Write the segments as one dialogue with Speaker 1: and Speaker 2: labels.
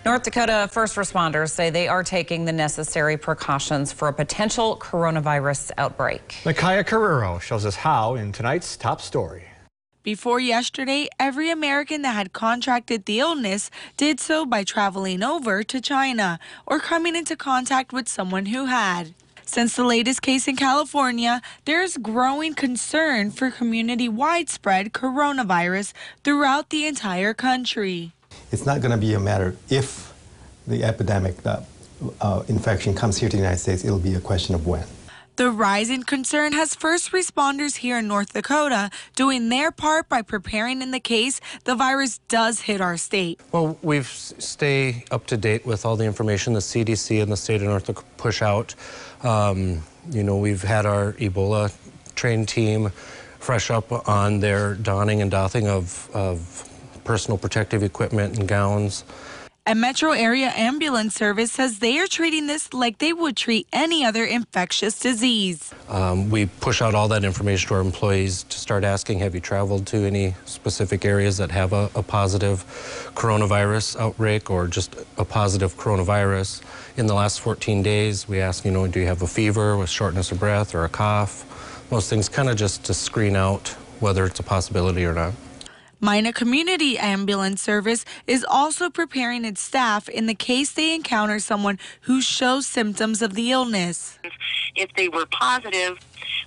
Speaker 1: North Dakota first responders say they are taking the necessary precautions for a potential coronavirus outbreak.
Speaker 2: Micaiah Carrero shows us how in tonight's top story.
Speaker 3: Before yesterday, every American that had contracted the illness did so by traveling over to China or coming into contact with someone who had. Since the latest case in California, there's growing concern for community-wide spread coronavirus throughout the entire country.
Speaker 4: It's not going to be a matter if the epidemic, infection comes here to the United States, it'll be a question of when.
Speaker 3: The rise in concern has first responders here in North Dakota doing their part by preparing in the case the virus does hit our state.
Speaker 5: Well, we stay up to date with all the information the CDC and the state of North Dakota push out. We've had our Ebola trained team fresh up on their donning and doffing of personal protective equipment and gowns.
Speaker 3: A metro area ambulance service says they are treating this like they would treat any other infectious disease.
Speaker 5: We push out all that information to our employees to start asking, have you traveled to any specific areas that have a positive coronavirus outbreak or just a positive coronavirus? In the last 14 days, we ask, do you have a fever with shortness of breath or a cough? Most things kind of just to screen out whether it's a possibility or not.
Speaker 3: Mina Community Ambulance Service is also preparing its staff in the case they encounter someone who shows symptoms of the illness.
Speaker 6: If they were positive,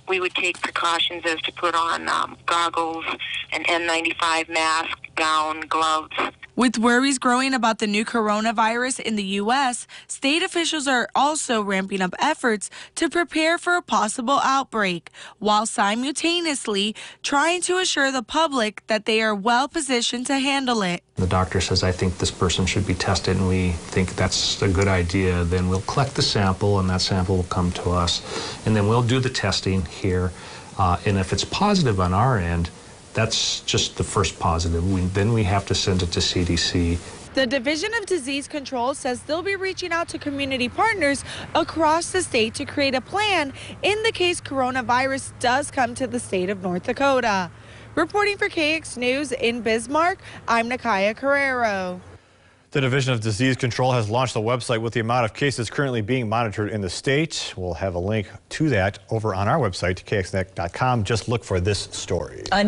Speaker 6: we would take precautions as to put on goggles, an N95 mask, gown, gloves.
Speaker 3: With worries growing about the new coronavirus in the U.S., state officials are also ramping up efforts to prepare for a possible outbreak, while simultaneously trying to assure the public that they are well positioned to handle it.
Speaker 7: The doctor says, I think this person should be tested, and we think that's a good idea. Then we'll collect the sample, and that sample will come to us. And then we'll do the testing here. And if it's positive on our end, that's just the first positive. Then we have to send it to CDC.
Speaker 3: The Division of Disease Control says they'll be reaching out to community partners across the state to create a plan in the case coronavirus does come to the state of North Dakota. Reporting for KX News in Bismarck, I'm Micaiah Carrero.
Speaker 2: The Division of Disease Control has launched a website with the amount of cases currently being monitored in the state. We'll have a link to that over on our website, kxnet.com. Just look for this story.
Speaker 1: A